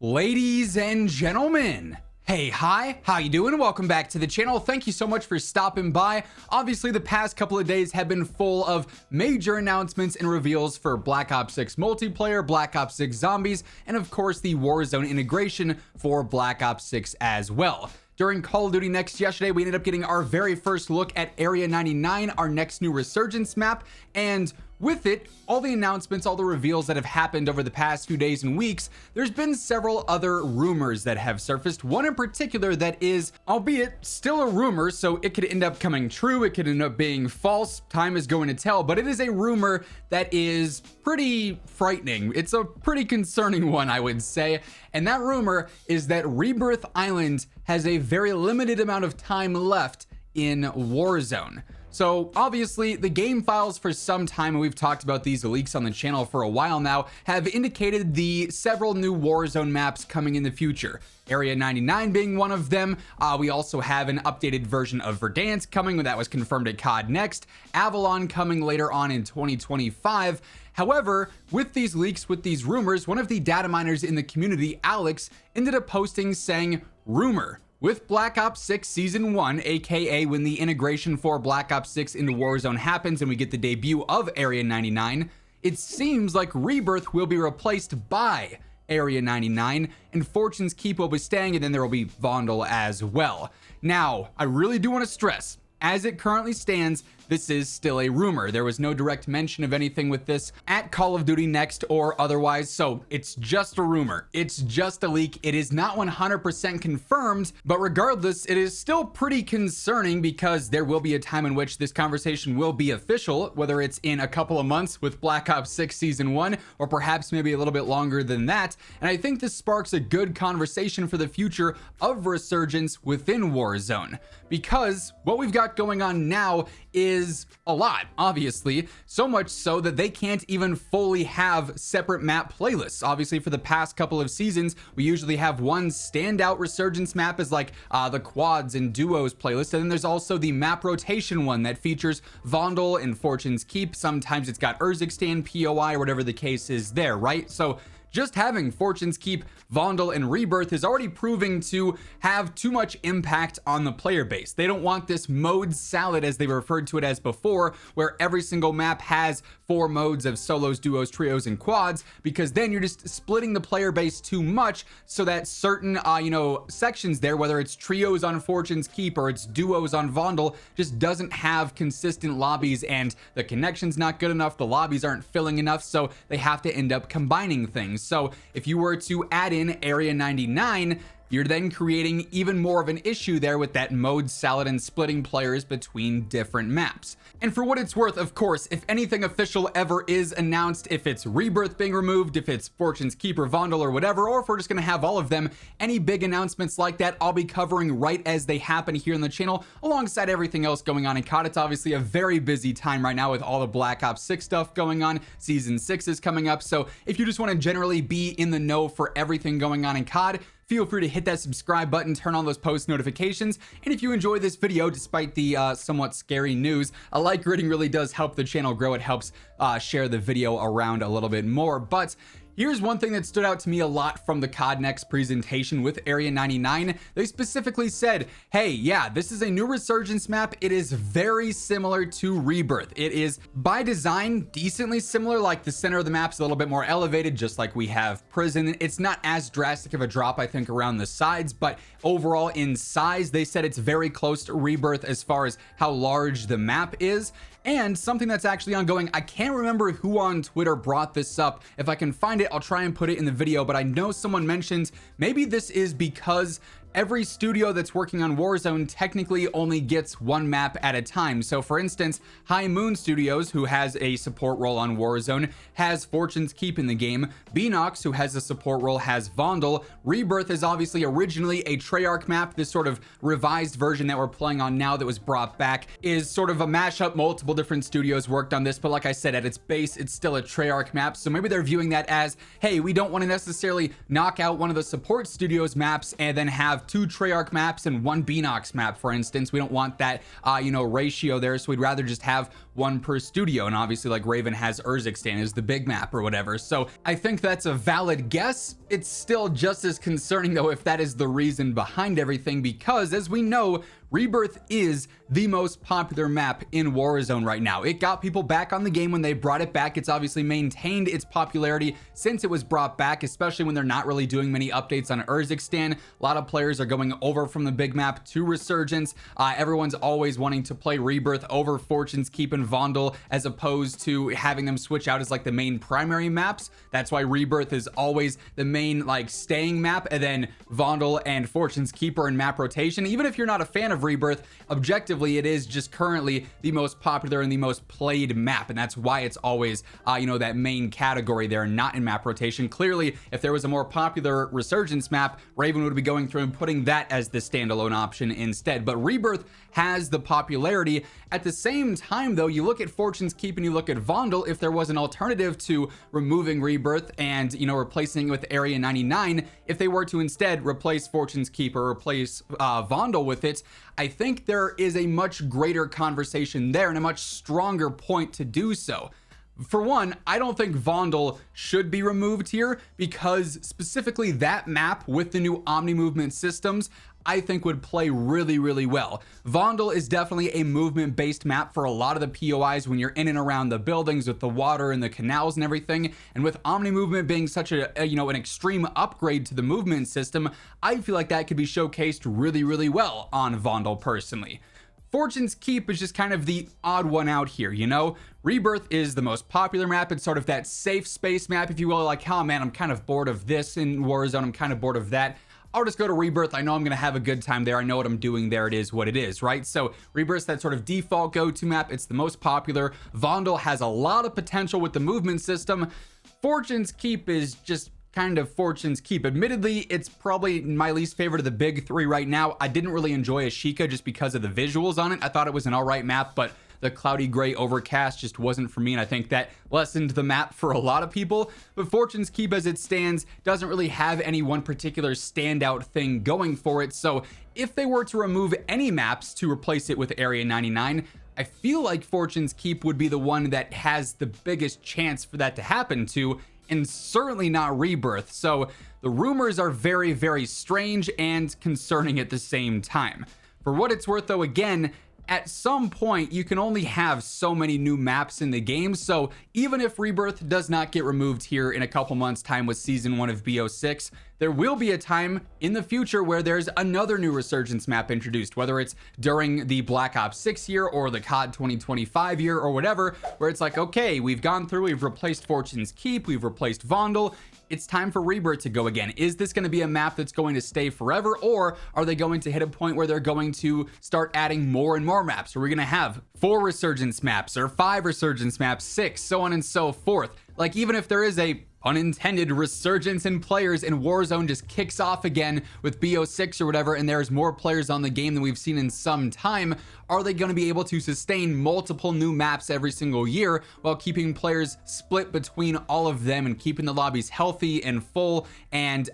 Ladies and gentlemen, hey, hi, how you doing? Welcome back to the channel. Thank you so much for stopping by. Obviously, the past couple of days have been full of major announcements and reveals for Black Ops 6 multiplayer, Black Ops 6 zombies, and of course the Warzone integration for Black Ops 6 as well. During Call of Duty Next yesterday, we ended up getting our very first look at Area 99, our next new Resurgence map, and with it, all the announcements, all the reveals that have happened over the past few days and weeks, there's been several other rumors that have surfaced. One in particular that is, albeit still a rumor, so it could end up coming true, it could end up being false, time is going to tell, but it is a rumor that is pretty frightening. It's a pretty concerning one, I would say, and that rumor is that Rebirth Island has a very limited amount of time left in Warzone. So obviously the game files for some time, and we've talked about these leaks on the channel for a while now, have indicated the several new Warzone maps coming in the future. Area 99 being one of them. We also have an updated version of Verdansk coming, that was confirmed at COD Next. Avalon coming later on in 2025. However, with these leaks, with these rumors, one of the data miners in the community, Alex, ended up posting saying, rumor. With Black Ops 6 Season 1, aka when the integration for Black Ops 6 into Warzone happens and we get the debut of Area 99, it seems like Rebirth will be replaced by Area 99 and Fortune's Keep will be staying, and then there will be Vondel as well. Now, I really do want to stress, as it currently stands, this is still a rumor. There was no direct mention of anything with this at Call of Duty Next or otherwise, so it's just a rumor. It's just a leak. It is not 100% confirmed, but regardless, it is still pretty concerning because there will be a time in which this conversation will be official, whether it's in a couple of months with Black Ops 6 Season 1, or perhaps maybe a little bit longer than that. And I think this sparks a good conversation for the future of Resurgence within Warzone, because what we've got going on now is a lot, obviously, so much so that they can't even fully have separate map playlists. Obviously, for the past couple of seasons, we usually have one standout Resurgence map as like the quads and duos playlist, and then there's also the map rotation one that features Vondel and Fortune's Keep. Sometimes it's got Urzikstan, POI, or whatever the case is there, right? So just having Fortune's Keep, Vondel, and Rebirth is already proving to have too much impact on the player base. They don't want this mode salad, as they referred to it as before, where every single map has 4 modes of solos, duos, trios, and quads, because then you're just splitting the player base too much so that certain, sections there, whether it's trios on Fortune's Keep or it's duos on Vondel, just doesn't have consistent lobbies, and the connection's not good enough, the lobbies aren't filling enough, so they have to end up combining things. So if you were to add in Area 99, you're then creating even more of an issue there with that mode salad and splitting players between different maps. And for what it's worth, of course, if anything official ever is announced, if it's Rebirth being removed, if it's Fortune's Keep or Vondel or whatever, or if we're just going to have all of them, any big announcements like that, I'll be covering right as they happen here on the channel, alongside everything else going on in COD. It's obviously a very busy time right now with all the Black Ops 6 stuff going on. Season 6 is coming up, so if you just want to generally be in the know for everything going on in COD, feel free to hit that subscribe button, turn on those post notifications, and if you enjoy this video, despite the somewhat scary news, a like rating really does help the channel grow. It helps share the video around a little bit more. But here's one thing that stood out to me a lot from the COD Next presentation with Area 99. They specifically said, hey, yeah, this is a new Resurgence map. It is very similar to Rebirth. It is by design decently similar, like the center of the map's a little bit more elevated, just like we have Prison. It's not as drastic of a drop, I think, around the sides, but overall in size, they said it's very close to Rebirth as far as how large the map is. And something that's actually ongoing, I can't remember who on Twitter brought this up. If I can find it, I'll try and put it in the video, but I know someone mentioned maybe this is because every studio that's working on Warzone technically only gets one map at a time. So for instance, High Moon Studios, who has a support role on Warzone, has Fortune's Keep in the game. Beanox, who has a support role, has Vondel. Rebirth is obviously originally a Treyarch map. This sort of revised version that we're playing on now that was brought back is sort of a mashup. Multiple different studios worked on this, but like I said, at its base, it's still a Treyarch map. So maybe they're viewing that as, hey, we don't want to necessarily knock out one of the support studios maps and then have have 2 Treyarch maps and 1 Beanox map, for instance. We don't want that, ratio there. So we'd rather just have 1 per studio. And obviously, like, Raven has Urzikstan as the big map or whatever. So I think that's a valid guess. It's still just as concerning, though, if that is the reason behind everything, because as we know, Rebirth is the most popular map in Warzone right now. It got people back on the game when they brought it back. It's obviously maintained its popularity since it was brought back, especially when they're not really doing many updates on Urzikstan. A lot of players are going over from the big map to Resurgence. Everyone's always wanting to play Rebirth over Fortune's Keep and Vondel, as opposed to having them switch out as like the main primary maps. That's why Rebirth is always the main like staying map, and then Vondel and Fortune's Keep are in map rotation. Even if you're not a fan of Rebirth, objectively it is just currently the most popular and the most played map, and that's why it's always that main category there, not in map rotation. Clearly, if there was a more popular Resurgence map, Raven would be going through and putting that as the standalone option instead. But Rebirth has the popularity. At the same time, though, you look at Fortune's Keep and you look at Vondel. If there was an alternative to removing Rebirth and replacing it with Area 99, if they were to instead replace Fortune's Keep or replace Vondel with it, I think there is a much greater conversation there and a much stronger point to do so. For one, I don't think Vondel should be removed here, because specifically that map with the new Omni movement systems, I think would play really, really well. Vondel is definitely a movement-based map for a lot of the POIs when you're in and around the buildings with the water and the canals and everything. And with Omni movement being such an extreme upgrade to the movement system, I feel like that could be showcased really, really well on Vondel personally. Fortune's Keep is just kind of the odd one out here, Rebirth is the most popular map. It's sort of that safe space map, if you will, like, oh man, I'm kind of bored of this in Warzone, I'm kind of bored of that. I'll just go to Rebirth. I know I'm going to have a good time there. I know what I'm doing there. It is what it is, right? So Rebirth's that sort of default go-to map. It's the most popular. Vondel has a lot of potential with the movement system. Fortune's Keep is just kind of Fortune's Keep. Admittedly, it's probably my least favorite of the big 3 right now. I didn't really enjoy Ashika just because of the visuals on it. I thought it was an all right map, but the cloudy gray overcast just wasn't for me, and I think that lessened the map for a lot of people. But Fortune's Keep as it stands doesn't really have any one particular standout thing going for it. So if they were to remove any maps to replace it with Area 99, I feel like Fortune's Keep would be the one that has the biggest chance for that to happen to, and certainly not Rebirth. So the rumors are very, very strange and concerning at the same time. For what it's worth, though, again, at some point you can only have so many new maps in the game. So even if Rebirth does not get removed here in a couple months time with season 1 of BO6, there will be a time in the future where there's another new Resurgence map introduced, whether it's during the Black Ops 6 year or the COD 2025 year or whatever, where it's like, okay, we've gone through, we've replaced Fortune's Keep, we've replaced Vondel, it's time for Rebirth to go again. Is this going to be a map that's going to stay forever, or are they going to hit a point where they're going to start adding more and more maps? Are we going to have 4 Resurgence maps or 5 Resurgence maps, 6, so on and so forth? Like, even if there is a unintended resurgence in players and Warzone just kicks off again with BO6 or whatever, and there's more players on the game than we've seen in some time, are they going to be able to sustain multiple new maps every single year while keeping players split between all of them and keeping the lobbies healthy and full and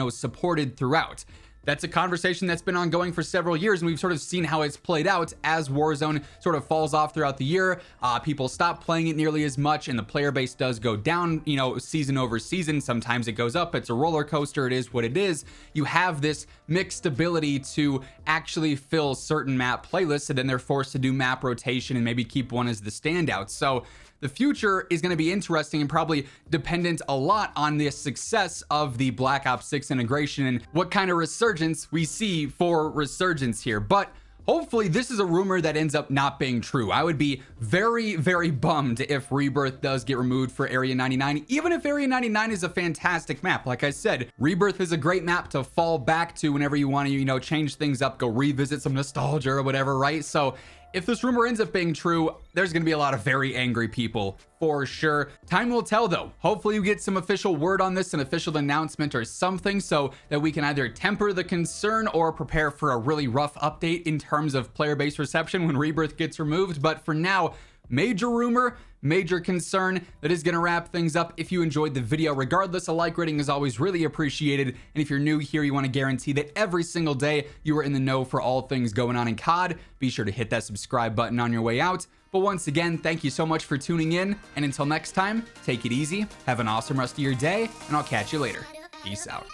supported throughout? That's a conversation that's been ongoing for several years, and we've sort of seen how it's played out as Warzone sort of falls off throughout the year. People stop playing it nearly as much, and the player base does go down, season over season. Sometimes it goes up. It's a roller coaster. It is what it is. You have this mixed ability to actually fill certain map playlists, and then they're forced to do map rotation and maybe keep one as the standout. So the future is going to be interesting and probably dependent a lot on the success of the Black Ops 6 integration and what kind of resurgence we see for Resurgence here. But hopefully this is a rumor that ends up not being true. I would be very, very bummed if Rebirth does get removed for Area 99, even if Area 99 is a fantastic map. Like I said, Rebirth is a great map to fall back to whenever you want to, change things up, go revisit some nostalgia or whatever, right? So if this rumor ends up being true, there's going to be a lot of very angry people for sure. Time will tell, though. Hopefully we get some official word on this, an official announcement or something, so that we can either temper the concern or prepare for a really rough update in terms of player base reception when Rebirth gets removed. But for now, major rumor, major concern that is going to wrap things up. If you enjoyed the video, regardless, a like rating is always really appreciated. And if you're new here, you want to guarantee that every single day you are in the know for all things going on in COD, be sure to hit that subscribe button on your way out. But once again, thank you so much for tuning in, and until next time, take it easy, have an awesome rest of your day, and I'll catch you later. Peace out.